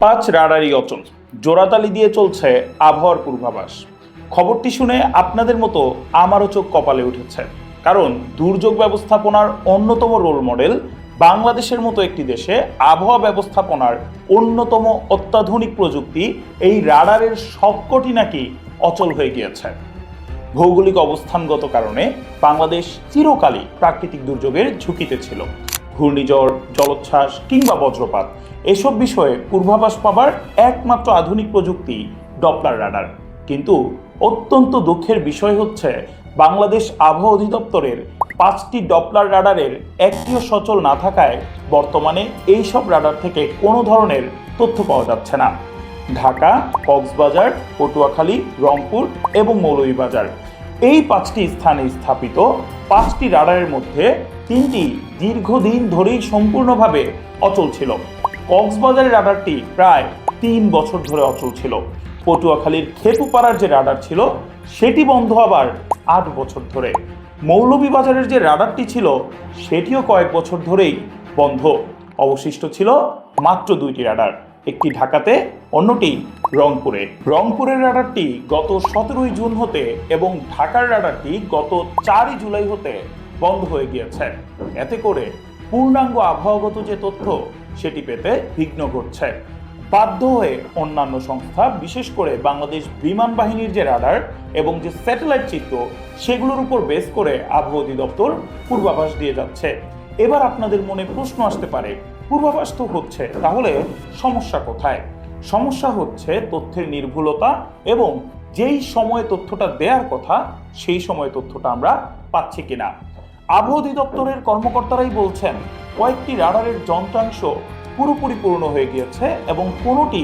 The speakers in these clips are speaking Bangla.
5 রাডারই অচল, জোড়াতালি দিয়ে চলছে আবহাওয়ার পূর্বাভাস। খবরটি শুনে আপনাদের মতো আমারও চোখ কপালে উঠেছে, কারণ দুর্যোগ ব্যবস্থাপনার অন্যতম রোল মডেল বাংলাদেশের মতো একটি দেশে আবহাওয়া ব্যবস্থাপনার অন্যতম অত্যাধুনিক প্রযুক্তি এই রাডারের সবকটি নাকি অচল হয়ে গিয়েছে। ভৌগোলিক অবস্থানগত কারণে বাংলাদেশ চিরকালই প্রাকৃতিক দুর্যোগের ঝুঁকিতে ছিল। ঘূর্ণিঝড়, জলোচ্ছ্বাস কিংবা বজ্রপাত এসব বিষয়ে পূর্বাভাস পাবার একমাত্র আধুনিক প্রযুক্তি ডপলার রাডার। কিন্তু অত্যন্ত দুঃখের বিষয় হচ্ছে বাংলাদেশ আবহাওয়া অধিদপ্তরের 5টি ডপলার রাডারের একটিও সচল না থাকায় বর্তমানে এই সব রাডার থেকে কোনো ধরনের তথ্য পাওয়া যাচ্ছে না। ঢাকা, কক্সবাজার, পটুয়াখালী, রংপুর এবং মৌলভীবাজার এই 5টি স্থানে স্থাপিত 5টি রাডারের মধ্যে 3টি দীর্ঘদিন ধরেই সম্পূর্ণভাবে অচল ছিল। কক্সবাজারের রাডারটি প্রায় 3 বছর ধরে অচল ছিল। পটুয়াখালীর খেপুপাড়ার যে রাডার ছিল সেটি বন্ধ আবার 8 বছর ধরে। মৌলভীবাজারের যে রাডারটি ছিল সেটিও কয়েক বছর ধরেই বন্ধ। অবশিষ্ট ছিল মাত্র 2টি রাডার, একটি ঢাকাতে, অন্যটি রংপুরে। রংপুরের রাডারটি গত 17ই জুন হতে এবং ঢাকার রাডারটি গত 4ই জুলাই হতে বন্ধ হয়ে গিয়েছে। এতে করে পূর্ণাঙ্গ আবহাওয়াগত যে তথ্য সেটি পেতে বিঘ্ন ঘটছে। বাধ্য হয়ে অন্যান্য সংস্থা, বিশেষ করে বাংলাদেশ বিমান বাহিনীর যে রাডার এবং যে স্যাটেলাইট চিত্র সেগুলোর উপর বেস করে আবহাওয়া অধিদপ্তর পূর্বাভাস দিয়ে যাচ্ছে। এবার আপনাদের মনে প্রশ্ন আসতে পারে, পূর্বাভাস তো হচ্ছে, তাহলে সমস্যা কোথায়? সমস্যা হচ্ছে তথ্যের নির্ভুলতা এবং যেই সময়ে তথ্যটা দেওয়ার কথা সেই সময়ে তথ্যটা আমরা পাচ্ছি কিনা। আবহাওয়া অধিদপ্তরের কর্মকর্তারাই বলছেন কয়েকটি রাডারের যন্ত্রাংশ পুরোপুরি পূর্ণ হয়ে গিয়েছে এবং কোনোটি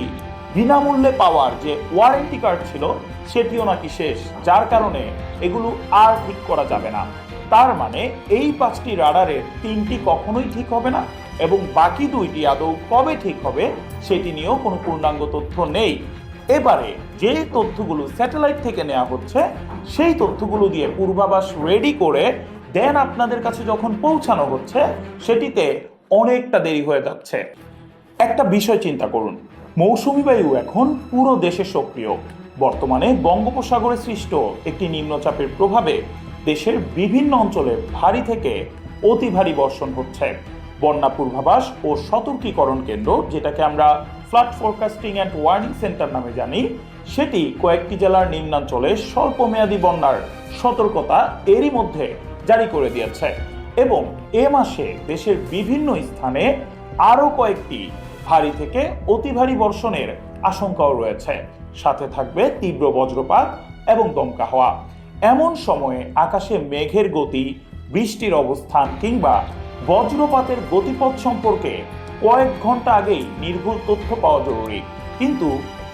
বিনামূল্যে পাওয়ার যে ওয়ারেন্টি কার্ড ছিল সেটিও নাকি শেষ, যার কারণে এগুলো আর ঠিক করা যাবে না। তার মানে এই 5টি রাডারের 3টি কখনোই ঠিক হবে না এবং বাকি 2টি আদৌ কবে ঠিক হবে সেটি নিয়েও কোনো পূর্ণাঙ্গ তথ্য নেই। এবারে যে তথ্যগুলো স্যাটেলাইট থেকে নেওয়া হচ্ছে সেই তথ্যগুলো দিয়ে পূর্বাভাস রেডি করে দেন আপনাদের কাছে যখন পৌঁছানো হচ্ছে সেটিতে অনেকটা দেরি হয়ে যাচ্ছে। একটা বিষয় চিন্তা করুন, মৌসুমী বায়ু এখন পুরো দেশে সক্রিয়। বর্তমানে বঙ্গোপসাগরে সৃষ্ট একটি নিম্নচাপের প্রভাবে দেশের বিভিন্ন অঞ্চলে ভারী থেকে অতি ভারী বর্ষণ হচ্ছে। বন্যা পূর্বাভাস ও সতর্কীকরণ কেন্দ্র, যেটাকে আমরা flood forecasting and warning centre নামে জানি, সেটি কয়েকটি জেলার নিম্নাঞ্চলে স্বল্পমেয়াদী বন্যার সতর্কতা এরই মধ্যে জারি করে দিয়েছে এবং এ মাসে দেশের বিভিন্ন স্থানে আরও কয়েকটি ভারী থেকে অতি ভারী বর্ষণের আশঙ্কাও রয়েছে। সাথে থাকবে তীব্র বজ্রপাত এবং দমকা হাওয়া। এমন সময়ে আকাশে মেঘের গতি, বৃষ্টির অবস্থান কিংবা বজ্রপাতের গতিপথ সম্পর্কে কয়েক ঘন্টা আগেই নির্ভুল তথ্য পাওয়া জরুরি। কিন্তু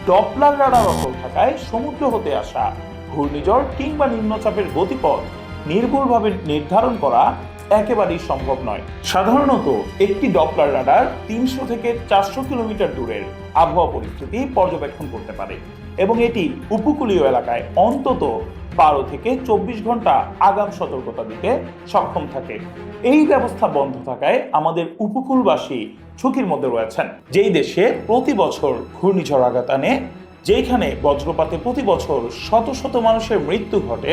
ডপলার রাডার অচল থাকায় সমুদ্র হতে আসা ঘূর্ণিঝড় কিংবা নিম্নচাপের গতিপথ নির্ভুলভাবে নির্ধারণ করা একেবারেই সম্ভব নয়। সাধারণত একটি ডপলার রাডার 300 থেকে 400 কিলোমিটার দূরের আবহাওয়া পরিস্থিতি পর্যবেক্ষণ করতে পারে এবং এটি উপকূলীয় এলাকায় অন্তত 12 থেকে 24 ঘন্টা আগাম সতর্কতা দিতে সক্ষম থাকে। এই ব্যবস্থা বন্ধ থাকায় আমাদের উপকূলবাসী ঝুঁকির মধ্যে রয়েছেন। যেই দেশে প্রতি বছর ঘূর্ণিঝড় আঘাত আনে, যেখানে বজ্রপাতে প্রতি বছর শত শত মানুষের মৃত্যু ঘটে,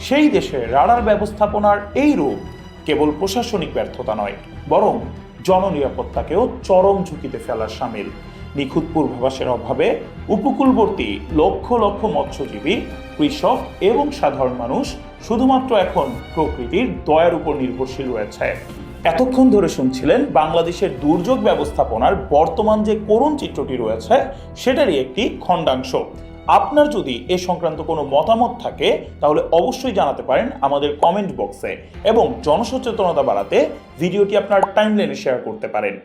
সেই দেশে রাডার ব্যবস্থাপনার এই রূপ কেবল প্রশাসনিক ব্যর্থতা নয়, বরং জননিরাপত্তাকেও চরম ঝুঁকিতে ফেলার শামিল। নিখুঁত পূর্বাভাসের অভাবে উপকূলবর্তী লক্ষ লক্ষ মৎস্যজীবী, কৃষক এবং সাধারণ মানুষ শুধুমাত্র এখন প্রকৃতির দয়ার উপর নির্ভরশীল রয়েছে। এতক্ষণ ধরে শুনছিলেন বাংলাদেশের দুর্যোগ ব্যবস্থাপনার বর্তমান যে করুণ চিত্রটি রয়েছে সেটারই একটি খণ্ডাংশ। আপনার যদি এ সংক্রান্ত কোনো মতামত থাকে তাহলে অবশ্যই জানাতে পারেন আমাদের কমেন্ট বক্সে এবং জনসচেতনতা বাড়াতে ভিডিওটি আপনার টাইমলাইনে শেয়ার করতে পারেন।